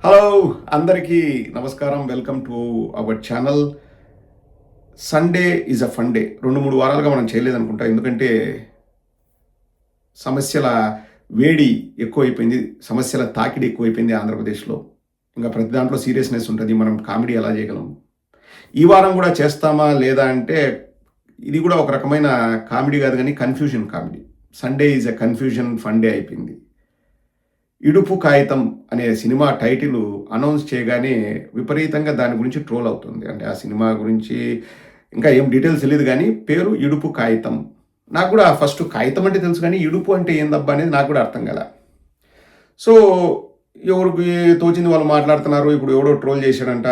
Hello, అందరికీ నమస్కారం. Welcome to our channel. Sunday is a fun day. 2-3 వారాలుగా మనం చేయలేదనుకుంటా. ఎందుకంటే సమస్యల వేడి ఎక్కువైపోయింది, సమస్యల తాకిడి ఎక్కువైపోయింది ఆంధ్రప్రదేశ్లో. ఇంకా ప్రతి దాంట్లో సీరియస్నెస్ ఉంటుంది. మనం కామెడీ ఎలా చేయగలం? ఈ వారం కూడా చేస్తామా లేదా అంటే ఇది కూడా ఒక రకమైన కామెడీ కాదు, కానీ confusion comedy. Sunday is a confusion fun day అయిపోయింది. ఇడుపు కాగితం అనే సినిమా టైటిల్ అనౌన్స్ చేయగానే విపరీతంగా దాని గురించి ట్రోల్ అవుతుంది. అంటే ఆ సినిమా గురించి ఇంకా ఏం డీటెయిల్స్ తెలియదు, కానీ పేరు ఇడుపు కాగితం. నాకు కూడా ఫస్ట్ కాగితం అంటే తెలుసు, కానీ ఇడుపు అంటే ఏందబ్బా అనేది నాకు కూడా అర్థం కదా. సో ఎవరికి తోచింది వాళ్ళు మాట్లాడుతున్నారు. ఇప్పుడు ఎవడో ట్రోల్ చేశాడంట,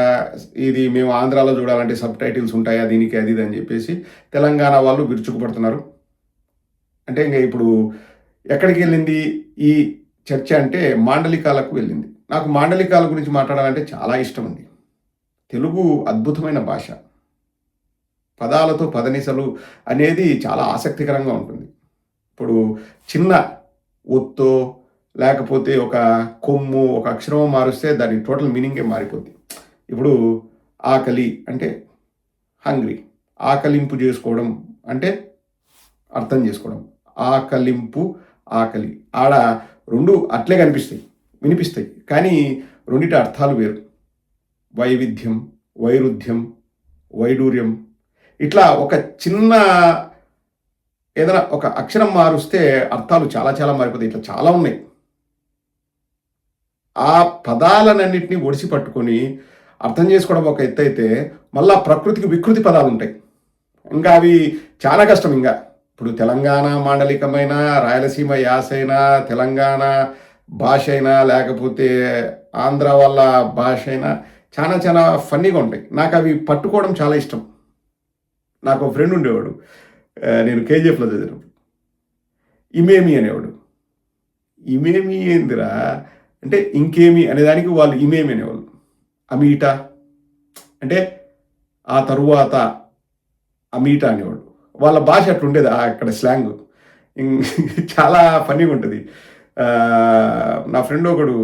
ఇది మేము ఆంధ్రాలో చూడాలంటే సబ్ టైటిల్స్ ఉంటాయా దీనికి, అది అని చెప్పేసి తెలంగాణ వాళ్ళు విరుచుకుపడుతున్నారు. అంటే ఇంకా ఇప్పుడు ఎక్కడికి వెళ్ళింది ఈ చర్చ అంటే మాండలికాలకు వెళ్ళింది. నాకు మాండలికాల గురించి మాట్లాడాలంటే చాలా ఇష్టం ఉంది. తెలుగు అద్భుతమైన భాష. పదాలతో పదనిసలు అనేది చాలా ఆసక్తికరంగా ఉంటుంది. ఇప్పుడు చిన్న ఒత్తో లేకపోతే ఒక కొమ్ము, ఒక అక్షరం మారుస్తే దాని టోటల్ మీనింగే మారిపోద్ది. ఇప్పుడు ఆకలి అంటే హంగ్రీ, ఆకలింపు చేసుకోవడం అంటే అర్థం చేసుకోవడం, ఆకలింపు, ఆకలి. ఆడ రెండు అట్లే కనిపిస్తాయి, వినిపిస్తాయి, కానీ రెండిటి అర్థాలు వేరు. వైవిధ్యం, వైరుధ్యం, వైడూర్యం, ఇట్లా ఒక చిన్న ఏదైనా ఒక అక్షరం మారుస్తే అర్థాలు చాలా చాలా మారిపోతాయి. ఇట్లా చాలా ఉన్నాయి. ఆ పదాలన్నింటినీ ఒడిసి పట్టుకొని అర్థం చేసుకోవడం ఒక ఎత్తు అయితే, మళ్ళా ప్రకృతికి వికృతి పదాలు ఉంటాయి. ఇంకా అవి చాలా కష్టం. ఇంకా ఇప్పుడు తెలంగాణ మాండలికమైన, రాయలసీమ యాస అయినా, తెలంగాణ భాష అయినా, లేకపోతే ఆంధ్ర వాళ్ళ భాష అయినా చాలా చాలా ఫన్నీగా ఉంటాయి. నాకు అవి పట్టుకోవడం చాలా ఇష్టం. నాకు ఒక ఫ్రెండ్ ఉండేవాడు, నేను కేజీఎఫ్లో చదివినప్పుడు. ఇమేమి అనేవాడు. ఇమేమి ఏందిరా అంటే ఇంకేమి అనేదానికి వాళ్ళు ఇమేమి అనేవాళ్ళు. అమీటా అంటే ఆ తరువాత అమీటా అనేవాడు. వాళ్ళ భాష అట్లుండేది అక్కడ స్లాంగ్. చాలా ఫన్నీగా ఉంటుంది. నా ఫ్రెండ్ ఒకడు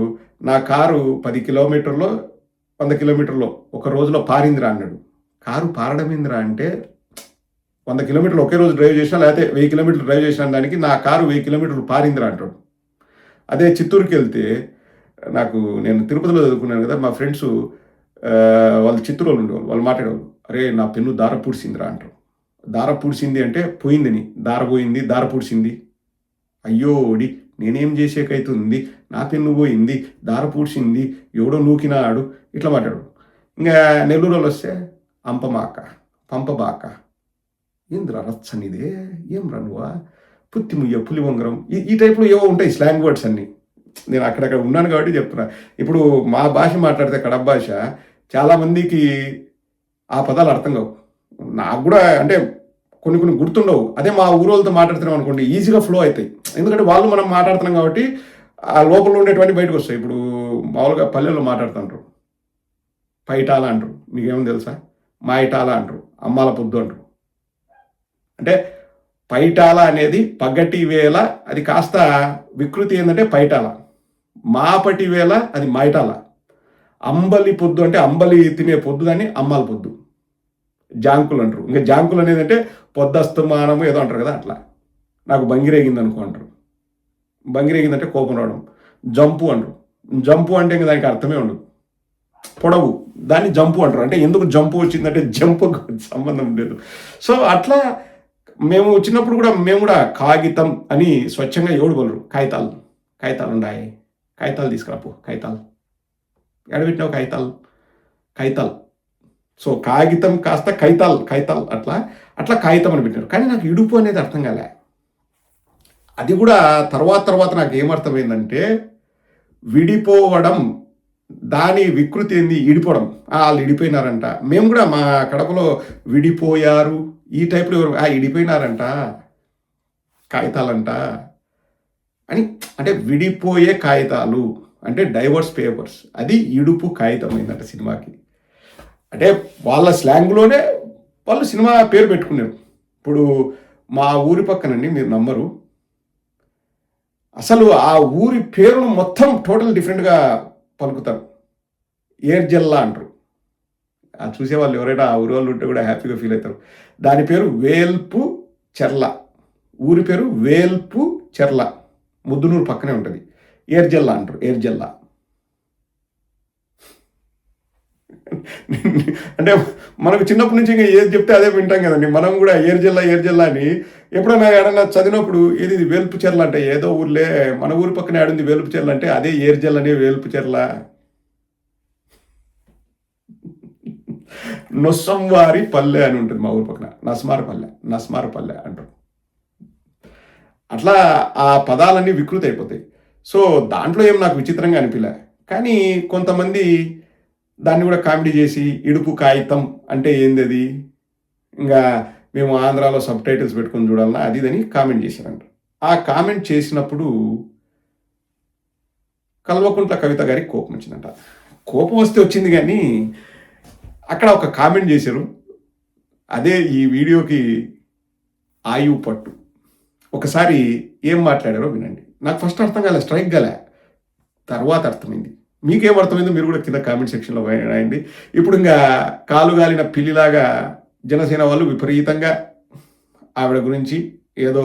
నా కారు 10 కిలోమీటర్లో 100 కిలోమీటర్లో ఒక రోజులో పారిందిరా అన్నాడు. కారు పారడమేందిరా అంటే 100 కిలోమీటర్లు ఒకే రోజు డ్రైవ్ చేసినా, లేకపోతే 1000 కిలోమీటర్లు డ్రైవ్ చేసిన దానికి నా కారు 1000 కిలోమీటర్లు పారిందిరా అంటాడు. అదే చిత్తూరుకి వెళ్తే, నేను తిరుపతిలో చదువుకున్నాను కదా, మా ఫ్రెండ్స్ వాళ్ళు చిత్తూరు వాళ్ళు ఉండేవాళ్ళు. వాళ్ళు మాట్లాడేవాళ్ళు, అరే నా పెన్ను దార పూడ్చిందిరా అంటారు. దార పూడ్చింది అంటే పోయిందని, దార పోయింది, దార పూడ్చింది. అయ్యోడి నేనేం చేసేకైతుంది, నా పెన్ను పోయింది, దార పూడ్చింది, ఎవడో నూకినాడు, ఇట్లా మాట్లాడు. ఇంకా నెల్లూరు వాళ్ళు వస్తే అంపమాక, పంపబాక, ఏంద్రా రచ్చనిదే, ఏం రనువా, పుత్తి ముయ్య, పులి వంగరం, ఈ టైప్లో ఏవో ఉంటాయి స్లాంగ్ వర్డ్స్ అన్నీ. నేను అక్కడక్కడ ఉన్నాను కాబట్టి చెప్తున్నా. ఇప్పుడు మా భాష మాట్లాడితే కడప భాష, చాలామందికి ఆ పదాలు అర్థం కావు. నాకు కూడా అంటే కొన్ని కొన్ని గుర్తుండవు. అదే మా ఊరోళ్ళతో మాట్లాడుతున్నాం అనుకోండి, ఈజీగా ఫ్లో అవుతాయి. ఎందుకంటే వాళ్ళు మనం మాట్లాడుతున్నాం కాబట్టి ఆ లోపల ఉండేటువంటి బయటకు వస్తాయి. ఇప్పుడు మామూలుగా పల్లెల్లో మాట్లాడుతుంటారు, పైటాల అంటారు, మీకేమో తెలుసా? మా ఇటాల అంటారు, అమ్మాల పొద్దు అంటారు. అంటే పైటాల అనేది పగటి వేళ, అది కాస్త వికృతి ఏంటంటే పైటాల. మాపటి వేళ అది మైటాల. అంబలి పొద్దు అంటే అంబలి తినే పొద్దు, దాన్ని అమ్మాల పొద్దు. జాంకులు అంటారు. ఇంకా జాంకులు అనేది అంటే పొద్దస్తమానము ఏదో అంటారు కదా, అట్లా. నాకు బంగిరేగింది అనుకో అంటారు. బంగిరేగిందంటే కోపం రావడం. జంపు అంటారు. జంపు అంటే ఇంకా దానికి అర్థమే ఉండదు, పొడవు, దాన్ని జంపు అంటారు. అంటే ఎందుకు జంపు వచ్చిందంటే జంపు సంబంధం లేదు. సో అట్లా మేము చిన్నప్పుడు కూడా మేము కూడా కాగితం అని స్వచ్ఛంగా ఎవడు బలరు. కాగితాలు, కాగితాలు ఉన్నాయి, కాగితాలు తీసుకురాపు, కాగితాలు ఎడబెట్టినావు, కాగితాలు, కాగితాలు. సో కాగితం కాస్త కైతాల్, కైతాల్, అట్లా అట్లా కాగితం అని పెట్టారు. కానీ నాకు ఇడుపు అనేది అర్థం కాలే. అది కూడా తర్వాత నాకు ఏమర్థమైందంటే, విడిపోవడం, దాని వికృతి ఏంది, ఇడిపోవడం. వాళ్ళు ఇడిపోయినారంట. మేము కూడా మా కడపలో విడిపోయారు ఈ టైప్లో ఇడిపోయినారంట, కాగితాలంట అని. అంటే విడిపోయే కాగితాలు అంటే డైవర్స్ పేపర్స్, అది ఇడుపు కాగితం అయిందంట సినిమాకి. అంటే వాళ్ళ స్లాంగ్లోనే వాళ్ళు సినిమా పేరు పెట్టుకున్నారు. ఇప్పుడు మా ఊరి పక్కనండి, మీరు నమ్మరు, అసలు ఆ ఊరి పేరును మొత్తం టోటల్ డిఫరెంట్గా పలుకుతారు. ఏర్జెల్లా అంటారు. అది చూసేవాళ్ళు ఎవరైనా ఆ ఊరి వాళ్ళు ఉంటే కూడా హ్యాపీగా ఫీల్ అవుతారు. దాని పేరు వేల్పు చెర్ల. ఊరి పేరు వేల్పు చెర్ల. ముద్దునూరు పక్కనే ఉంటుంది. ఏర్జెల్లా అంటారు. ఏర్జెల్లా అంటే మనకు చిన్నప్పటి నుంచి ఇంకా ఏది చెప్తే అదే వింటాం కదండి. మనం కూడా ఏర్జెల్లా అని ఎప్పుడైనా ఏడన్నా చదివినప్పుడు ఇది వేల్పు చెర్ల అంటే ఏదో ఊర్లే మన ఊరి పక్కన ఆడుంది వేల్పు చెర్ల అంటే అదే ఏర్జెల్లనే వేల్పు చెర్ల. నొస్సంవారి పల్లె అని ఉంటుంది మా ఊరి పక్కన. నస్మార పల్లె అంటారు. అట్లా ఆ పదాలన్నీ వికృతి అయిపోతాయి. సో దాంట్లో ఏం నాకు విచిత్రంగా అనిపించలే. కానీ కొంతమంది దాన్ని కూడా కామెడీ చేసి ఇడుపు కాగితం అంటే ఏంది, ఇంకా మేము ఆంధ్రాలో సబ్ టైటిల్స్ పెట్టుకొని చూడాలన్నా అది ఇదని కామెంట్ చేశారంట. ఆ కామెంట్ చేసినప్పుడు కల్వకుంట్ల కవిత గారికి కోపం వచ్చిందంట. కోపం వస్తే వచ్చింది కానీ అక్కడ ఒక కామెంట్ చేశారు. అదే ఈ వీడియోకి ఆయువు పట్టు. ఒకసారి ఏం మాట్లాడారో వినండి. నాకు ఫస్ట్ అర్థం కాలే, స్ట్రైక్ కాలే, తర్వాత అర్థమైంది. మీకేం అర్థమైందో మీరు కూడా కింద కామెంట్ సెక్షన్లో రాయండి. ఇప్పుడు ఇంకా కాలుగాలిన పిల్లిలాగా జనసేన వాళ్ళు విపరీతంగా ఆవిడ గురించి ఏదో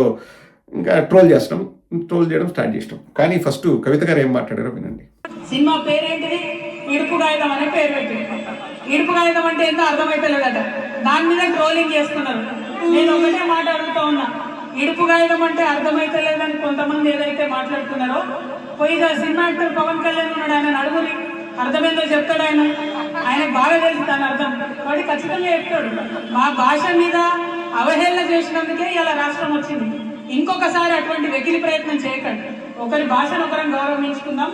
ఇంకా ట్రోల్ చేయడం స్టార్ట్ చేసినాం. కానీ ఫస్ట్ కవిత గారు ఏం మాట్లాడారో వినండి. సినిమా పేరేంటిది? ఇడుపు కాగితం అనే పేరు పెట్టింది. ఇడుపు కాగితం అంటే ఏంటో అర్థమైతలేదట. దాని మీద ట్రోలింగ్ చేస్తున్నారు. నేను ఒకటే మాట అడుగుతా ఉన్నా, ఇడుపు కాగితం అంటే అర్థమైతలేదని కొంతమంది ఏదైతే మాట్లాడుతున్నారో, పోయిగా సినిమా యాక్టర్ పవన్ కళ్యాణ్ ఉన్నాడు, ఆయన అడుగుని అర్థమేందో చెప్తాడు. ఆయనకు బాగా తెలుసు దాని అర్థం, వాడి ఖచ్చితంగా చెప్తాడు. మా భాష మీద అవహేళన చేసినందుకే ఇలా రాష్ట్రం వచ్చింది. ఇంకొకసారి అటువంటి వెకిలి ప్రయత్నం చేయకండి. ఒకరి భాషను ఒకరం గౌరవించుకుందాం,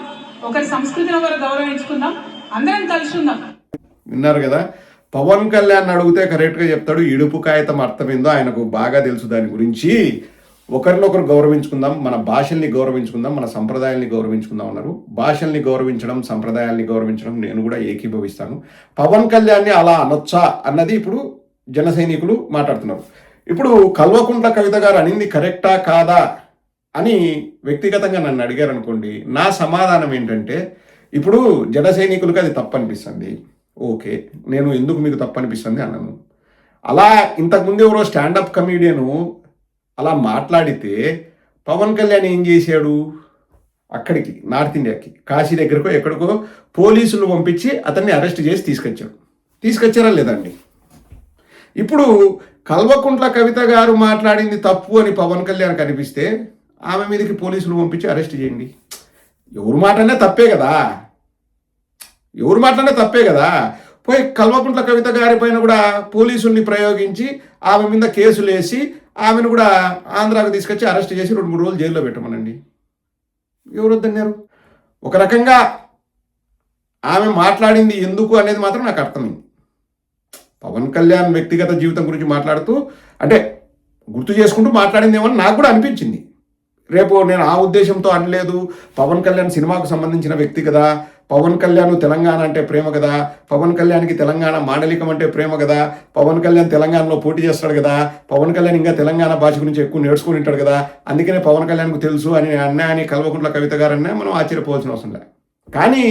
ఒకరి సంస్కృతిని ఒకరు గౌరవించుకుందాం, అందరం కలిసి ఉందాం. విన్నారు కదా, పవన్ కళ్యాణ్ అడిగితే కరెక్ట్గా చెప్తాడు. ఇడుపు కాగితం అర్థమైందో ఆయనకు బాగా తెలుసు దాని గురించి. ఒకరినొకరు గౌరవించుకుందాం, మన భాషల్ని గౌరవించుకుందాం, మన సంప్రదాయాల్ని గౌరవించుకుందాం అన్నారు. భాషల్ని గౌరవించడం, సంప్రదాయాల్ని గౌరవించడం నేను కూడా ఏకీభవిస్తాను. పవన్ కళ్యాణ్ని అలా అనొచ్చా అన్నది ఇప్పుడు జన సైనికులు మాట్లాడుతున్నారు. ఇప్పుడు కల్వకుంట్ల కవిత గారు అనింది కరెక్టా కాదా అని వ్యక్తిగతంగా నన్ను అడిగారు అనుకోండి, నా సమాధానం ఏంటంటే, ఇప్పుడు జన సైనికులకు అది తప్పు అనిపిస్తుంది. ఓకే, నేను ఎందుకు మీకు తప్పు అనిపిస్తుంది అన్నాను. అలా ఇంతకుముందు ఎవరో స్టాండప్ కమీడియను అలా మాట్లాడితే పవన్ కళ్యాణ్ ఏం చేశాడు, అక్కడికి నార్త్ ఇండియాకి కాశీ దగ్గరకో ఎక్కడికో పోలీసులు పంపించి అతన్ని అరెస్ట్ చేసి తీసుకొచ్చారా లేదండి? ఇప్పుడు కల్వకుంట్ల కవిత గారు మాట్లాడింది తప్పు అని పవన్ కళ్యాణ్ కనిపిస్తే ఆమె మీదకి పోలీసులు పంపించి అరెస్ట్ చేయండి. ఎవరు మాట్లాడినా తప్పే కదా. పోయి కల్వకుంట్ల కవిత గారి పైన కూడా పోలీసుల్ని ప్రయోగించి ఆమె మీద కేసులు వేసి ఆమెను కూడా ఆంధ్రాకు తీసుకొచ్చి అరెస్ట్ చేసి 2-3 రోజులు జైల్లో పెట్టమనండి. ఎవరు వద్దన్నారు? ఒక రకంగా ఆమె మాట్లాడింది ఎందుకు అనేది మాత్రం నాకు అర్థమైంది. పవన్ కళ్యాణ్ వ్యక్తిగత జీవితం గురించి మాట్లాడుతూ అంటే గుర్తు చేసుకుంటూ మాట్లాడిందేమో నాకు కూడా అనిపించింది. రేపు నేను ఆ ఉద్దేశంతో అనలేదు. పవన్ కళ్యాణ్ సినిమాకు సంబంధించిన వ్యక్తి కదా, పవన్ కళ్యాణ్ తెలంగాణ అంటే ప్రేమ కదా, పవన్ కళ్యాణ్కి తెలంగాణ మాండలికం అంటే ప్రేమ కదా, పవన్ కళ్యాణ్ తెలంగాణలో పోటీ చేస్తాడు కదా, పవన్ కళ్యాణ్ ఇంకా తెలంగాణ భాష గురించి ఎక్కువ నేర్చుకుని ఉంటాడు కదా, అందుకనే పవన్ కళ్యాణ్కు తెలుసు అని అన్నాయని కల్వకుంట్ల కవిత గారన్నా మనం ఆశ్చర్యపోవాల్సిన అవసరం లేదు. కానీ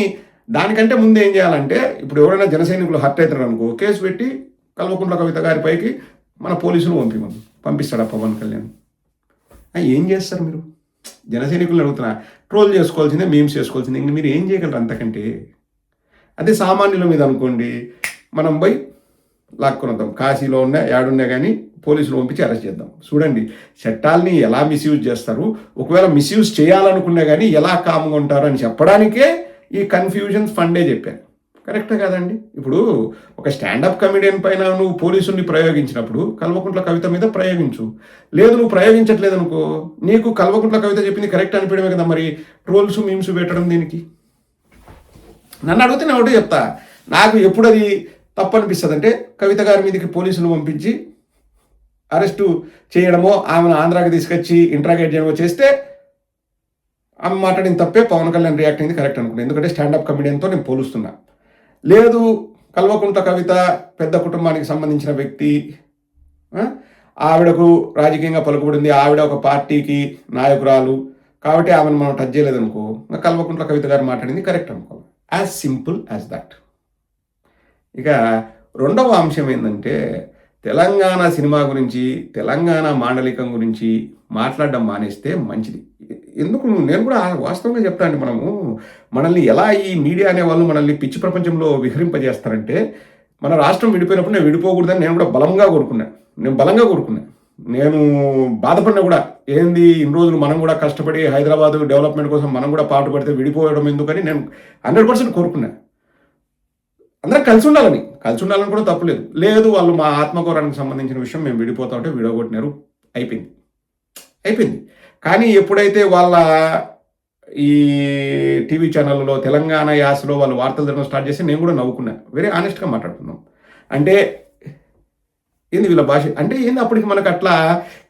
దానికంటే ముందు ఏం చేయాలంటే, ఇప్పుడు ఎవరైనా జన సైనికులు హర్ట్ అవుతారు అనుకో, కేసు పెట్టి కల్వకుంట్ల కవిత గారి పైకి మన పోలీసులు పంపిస్తాడా పవన్ కళ్యాణ్? ఏం చేస్తారు మీరు? జన సైనికులను అడుగుతున్నా. ట్రోల్ చేసుకోవాల్సిందే, మీమ్స్ చేసుకోవాల్సిందే, ఇంక మీరు ఏం చేయగలరు అంతకంటే? అదే సామాన్యుల మీద అనుకోండి, మనం పోయి లాక్కొని వద్దాం, కాశీలో ఉన్నా ఏడున్నా కానీ పోలీసులు పంపించి అరెస్ట్ చేద్దాం. చూడండి చట్టాలని ఎలా మిస్యూజ్ చేస్తారు, ఒకవేళ మిస్యూజ్ చేయాలనుకున్నా కానీ ఎలా కామ్గా ఉంటారు అని చెప్పడానికే ఈ కన్ఫ్యూజన్స్ ఫండే చెప్పాను. కరెక్టే కదండి? ఇప్పుడు ఒక స్టాండప్ కమెడియన్ పైన నువ్వు పోలీసుల్ని ప్రయోగించినప్పుడు కల్వకుంట్ల కవిత మీద ప్రయోగించు. లేదు నువ్వు ప్రయోగించట్లేదు అనుకో, నీకు కల్వకుంట్ల కవిత చెప్పింది కరెక్ట్ అనిపించడమే కదా మరి ట్రోల్స్ మీమ్స్ పెట్టడం దీనికి? నన్ను అడిగితే నేను ఒకటి చెప్తా, నాకు ఎప్పుడు అది తప్పు అనిపిస్తుంది అంటే, కవిత గారి మీదకి పోలీసులు పంపించి అరెస్టు చేయడమో ఆమెను ఆంధ్రాకి తీసుకొచ్చి ఇంట్రాగేట్ చేయడమో చేస్తే ఆమె మాట్లాడిన తప్పే, పవన్ కళ్యాణ్ రియాక్ట్ అయింది కరెక్ట్ అనుకున్నాను. ఎందుకంటే స్టాండప్ కమెడియన్తో నేను పోలుస్తున్నా. లేదు కల్వకుంట్ల కవిత పెద్ద కుటుంబానికి సంబంధించిన వ్యక్తి, ఆవిడకు రాజకీయంగా పలుకుబడింది, ఆవిడ ఒక పార్టీకి నాయకురాలు కాబట్టి ఆమెను మనం టచ్ చేయలేదనుకో, కల్వకుంట్ల కవిత గారు మాట్లాడింది కరెక్ట్ అనుకో. As simple as that. ఇక రెండవ అంశం ఏంటంటే తెలంగాణ సినిమా గురించి, తెలంగాణ మాండలికం గురించి మాట్లాడడం మానేస్తే మంచిది. ఎందుకు నేను కూడా వాస్తవంగా చెప్తా అండి. మనల్ని ఎలా ఈ మీడియా అనేవాళ్ళు మనల్ని పిచ్చి ప్రపంచంలో విహరింపజేస్తారంటే, మన రాష్ట్రం విడిపోయినప్పుడు నేను విడిపోకూడదని నేను కూడా బలంగా కోరుకున్నా. నేను బాధపడినా కూడా ఏంది ఇన్ని రోజులు మనం కూడా కష్టపడి హైదరాబాద్ డెవలప్మెంట్ కోసం మనం కూడా పాటుపడితే విడిపోవడం ఎందుకని నేను 100% కోరుకున్నా. అందరం కలిసి ఉండాలని కూడా తప్పులేదు. లేదు వాళ్ళు మా ఆత్మగౌరవానికి సంబంధించిన విషయం మేము విడిపోతా ఉంటే విడగొట్టినారు, అయిపోయింది. కానీ ఎప్పుడైతే వాళ్ళ ఈ టీవీ ఛానల్లో తెలంగాణ యాసలో వాళ్ళు వార్తలు తినడం స్టార్ట్ చేసి నేను కూడా నవ్వుకున్నా. వెరీ ఆనెస్ట్గా మాట్లాడుతున్నాం. అంటే ఏంది వీళ్ళ భాష అంటే ఏంది, అప్పటికి మనకు అట్లా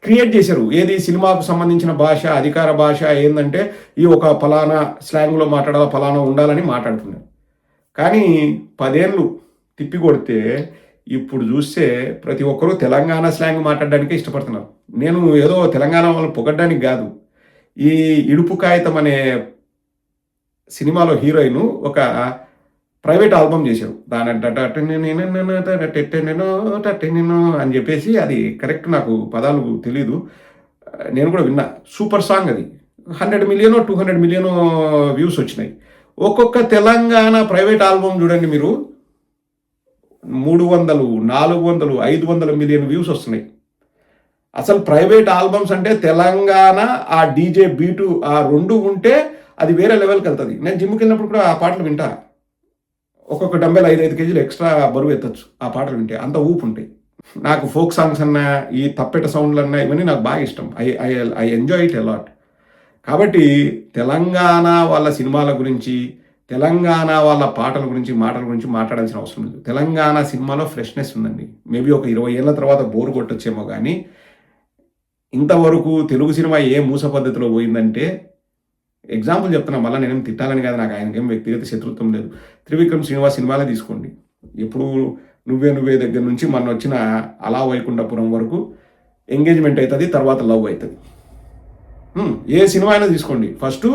క్రియేట్ చేశారు. ఏది సినిమాకు సంబంధించిన భాష, అధికార భాష ఏంటంటే ఈ ఒక ఫలానా స్లాంగ్లో మాట్లాడాలా, ఫలానా ఉండాలని మాట్లాడుతున్నారు. కానీ 10 ఏళ్ళు తిప్పి కొడితే ఇప్పుడు చూస్తే ప్రతి ఒక్కరూ తెలంగాణ స్లాంగ్ మాట్లాడడానికే ఇష్టపడుతున్నారు. నేను ఏదో తెలంగాణ వాళ్ళని పొగడ్డానికి కాదు. ఈ ఇడుపు కాగితం అనే సినిమాలో హీరోయిన్ ఒక ప్రైవేట్ ఆల్బమ్ చేశారు. దాని అని చెప్పేసి, అది కరెక్ట్ నాకు పదాలు తెలీదు, నేను కూడా విన్నా. సూపర్ సాంగ్ అది. 100 మిలియన్ 200 మిలియన్ వ్యూస్ వచ్చినాయి. ఒక్కొక్క తెలంగాణ ప్రైవేట్ ఆల్బమ్ చూడండి మీరు, 300, 400, 500 మిలియన్ వ్యూస్ వస్తున్నాయి. అసలు ప్రైవేట్ ఆల్బమ్స్ అంటే తెలంగాణ ఆ డీజే బీటు ఆ రెండు ఉంటే అది వేరే లెవెల్కి వెళ్తుంది. నేను జిమ్కి వెళ్ళినప్పుడు కూడా ఆ పాటలు వింటా. ఒక్కొక్క డంబెల్ 5 కేజీలు ఎక్స్ట్రా బరువు ఎత్తచ్చు ఆ పాటలు వింటే, అంత ఊపు ఉంటాయి. నాకు ఫోక్ సాంగ్స్ అన్నా, ఈ తప్పెట సౌండ్లు అన్నా, ఇవన్నీ నాకు బాగా ఇష్టం. I enjoy it a lot. కాబట్టి తెలంగాణ వాళ్ళ సినిమాల గురించి, తెలంగాణ వాళ్ళ మాటల గురించి మాట్లాడాల్సిన అవసరం లేదు. తెలంగాణ సినిమాలో ఫ్రెష్నెస్ ఉందండి. మేబీ ఒక 20 ఏళ్ళ తర్వాత బోరు కొట్టొచ్చేమో, కానీ ఇంతవరకు తెలుగు సినిమా ఏ మూస పద్ధతిలో పోయిందంటే, ఎగ్జాంపుల్ చెప్తున్నా, మళ్ళీ నేనేం తిట్టాలని కాదు, నాకు ఆయనకేం వ్యక్తిగత శత్రుత్వం లేదు. త్రివిక్రమ్ శ్రీనివాస్ సినిమాలే తీసుకోండి. ఎప్పుడు నువ్వే దగ్గర నుంచి మన వచ్చిన అలా వైకుంఠపురం వరకు ఎంగేజ్మెంట్ అవుతుంది, తర్వాత లవ్ అవుతుంది. ఏ సినిమా అయినా తీసుకోండి, ఫస్ట్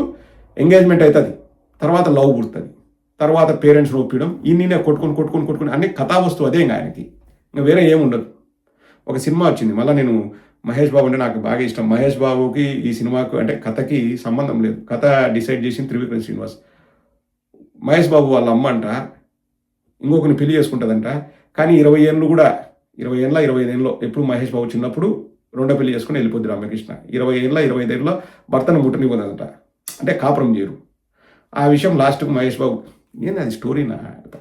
ఎంగేజ్మెంట్ అవుతుంది, తర్వాత లవ్ పుడుతుంది, తర్వాత పేరెంట్స్ని ఒప్పించడం, ఇన్నినే కొట్టుకొని అన్ని కథా వస్తువు అదే. ఇంకా ఆయనకి ఇంకా వేరే ఏముండదు. ఒక సినిమా వచ్చింది, మళ్ళీ నేను మహేష్ బాబు అంటే నాకు బాగా ఇష్టం. మహేష్ బాబుకి ఈ సినిమాకు అంటే కథకి సంబంధం లేదు. కథ డిసైడ్ చేసింది త్రివిక్రమ్ శ్రీనివాస్. మహేష్ బాబు వాళ్ళ అమ్మ అంట ఇంకొకరిని పెళ్లి చేసుకుంటుందంట. కానీ 20 ఏళ్ళు కూడా 20 ఏళ్ళ 25 ఏళ్ళలో ఎప్పుడు మహేష్ బాబు చిన్నప్పుడు రెండో పెళ్లి చేసుకుని వెళ్ళిపోద్ది రామకృష్ణ. 20 ఏళ్ళ 25 ఏళ్ళలో భర్తను ముట్టనివ్వదంట, అంటే కాపురం చేయరు. ఆ విషయం లాస్ట్కు మహేష్ బాబు, ఏంది అది స్టోరీనా?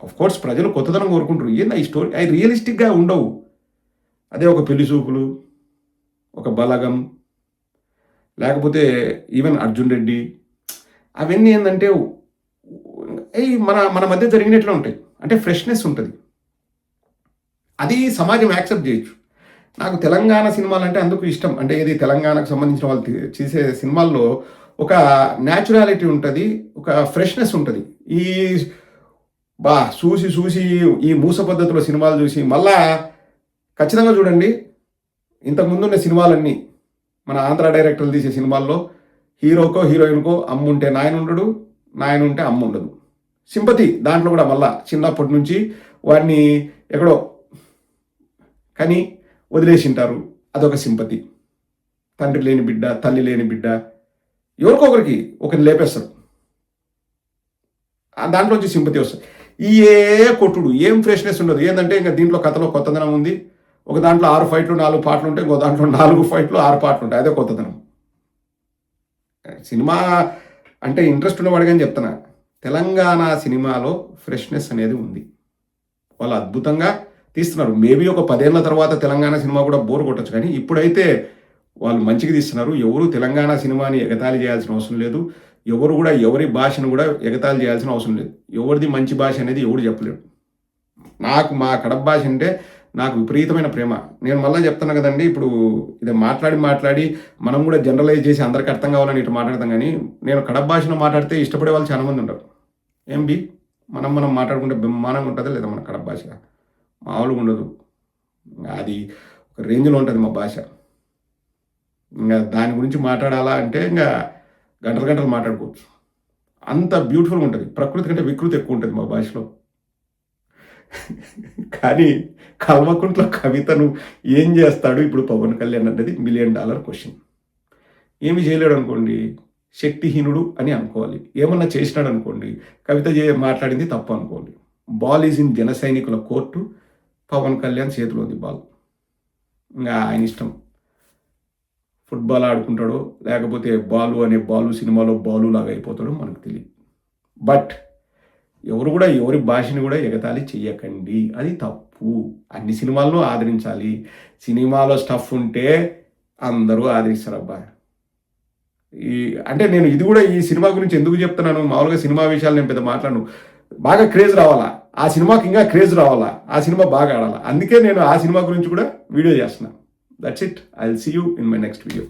ఆఫ్ కోర్స్ ప్రజలు కొత్తదనం కోరుకుంటారు, ఏంది ఈ స్టోరీ, అవి రియలిస్టిక్గా ఉండవు. అదే ఒక పెళ్లి చూపులు, ఒక బలగం, లేకపోతే ఈవెన్ అర్జున్ రెడ్డి, అవన్నీ ఏంటంటే మన మధ్య జరిగినట్లు ఉంటాయి. అంటే ఫ్రెష్నెస్ ఉంటుంది, అది సమాజం యాక్సెప్ట్ చేయొచ్చు. నాకు తెలంగాణ సినిమాలు అంటే అందుకు ఇష్టం. అంటే ఇది తెలంగాణకు సంబంధించిన వాళ్ళు చేసే సినిమాల్లో ఒక న్యాచురాలిటీ ఉంటుంది, ఒక ఫ్రెష్నెస్ ఉంటుంది. ఈ చూసి ఈ మూస పద్ధతిలో సినిమాలు చూసి మళ్ళా ఖచ్చితంగా చూడండి, ఇంతకుముందున్న సినిమాలన్నీ మన ఆంధ్ర డైరెక్టర్లు తీసే సినిమాల్లో హీరోకో హీరోయిన్కో అమ్ముంటే నాయన ఉండడు, నాయన ఉంటే అమ్మ ఉండదు. సింపతి దాంట్లో కూడా మళ్ళా చిన్నప్పటి నుంచి వాడిని ఎక్కడో కానీ వదిలేసింటారు, అదొక సింపతి. తండ్రి లేని బిడ్డ, తల్లి లేని బిడ్డ, ఎవరికొకరికి ఒకరిని లేపేస్తారు, దాంట్లోంచి సింపతి వస్తుంది. కొట్టుడు, ఏం ఫ్రెష్నెస్ ఉండదు. ఏంటంటే ఇంకా దీంట్లో కథలో కొత్తదనం ఉంది. ఒక దాంట్లో 6 ఫైట్లు 4 పాటలు ఉంటాయి, ఇంకో దాంట్లో 4 ఫైట్లు 6 పాటలు ఉంటాయి, అదే కొత్తదనం. సినిమా అంటే ఇంట్రెస్ట్ ఉన్నవాడిగాని చెప్తున్నా, తెలంగాణ సినిమాలో ఫ్రెష్నెస్ అనేది ఉంది. వాళ్ళు అద్భుతంగా తీస్తున్నారు. మేబీ ఒక 10 ఏళ్ళ తర్వాత తెలంగాణ సినిమా కూడా బోర్ కొట్టచ్చు, కానీ ఇప్పుడైతే వాళ్ళు మంచిగా తీస్తున్నారు. ఎవరు తెలంగాణ సినిమాని ఎగతాళి చేయాల్సిన అవసరం లేదు. ఎవరు కూడా ఎవరి భాషను కూడా ఎగతాళి చేయాల్సిన అవసరం లేదు. ఎవరిది మంచి భాష అనేది ఎవరు చెప్పలేడు. నాకు మా కడప భాష అంటే నాకు విపరీతమైన ప్రేమ. నేను మళ్ళీ చెప్తాను కదండి, ఇప్పుడు ఇది మాట్లాడి మనం కూడా జనరలైజ్ చేసి అందరికీ అర్థం కావాలని ఇటు మాట్లాడతాం, కానీ నేను కడప భాషలో మాట్లాడితే ఇష్టపడే వాళ్ళు చాలా మంది ఉంటారు. మనం మాట్లాడుకుంటే బ్రహ్మాండంగా ఉంటుందా లేదా మన కడప భాష? మామూలుగా ఉండదు. అది ఒక రేంజ్లో ఉంటుంది మా భాష. ఇంకా దాని గురించి మాట్లాడాలా అంటే ఇంకా గంటలు మాట్లాడుకోవచ్చు. అంత బ్యూటిఫుల్గా ఉంటుంది. ప్రకృతి కంటే వికృతి ఎక్కువ ఉంటుంది మా భాషలో. కానీ కల్వకుంట్ల కవితను ఏం చేస్తాడు ఇప్పుడు పవన్ కళ్యాణ్ అన్నది $1 మిలియన్ క్వశ్చన్. ఏమి చేయలేడు అనుకోండి, శక్తిహీనుడు అని అనుకోవాలి. ఏమన్నా చేసినాడు అనుకోండి, కవిత మాట్లాడింది తప్పు అనుకోండి. బాల్ ఈజ్ ఇన్ జన సైనికుల కోర్టు, పవన్ కళ్యాణ్ చేతిలో ఉంది బాల్. ఇంకా ఆయన ఇష్టం, ఫుట్బాల్ ఆడుకుంటాడో లేకపోతే బాలు సినిమాలో బాలు లాగా అయిపోతాడో మనకు తెలియదు. బట్ ఎవరు కూడా ఎవరి భాషని కూడా ఎగతాళి చెయ్యకండి, అది తప్పు. అన్ని సినిమాలను ఆదరించాలి. సినిమాలో స్టఫ్ ఉంటే అందరూ ఆదరిస్తారు అబ్బా. అంటే నేను ఇది కూడా ఈ సినిమా గురించి ఎందుకు చెప్తున్నాను, మామూలుగా సినిమా విషయాలు నేను పెద్ద మాట్లాడను. బాగా క్రేజ్ రావాలా, ఆ సినిమాకి ఇంకా క్రేజ్ రావాలా, ఆ సినిమా బాగా ఆడాలా. అందుకే నేను ఆ సినిమా గురించి కూడా వీడియో చేస్తున్నాను. That's it. I will see you in my next video.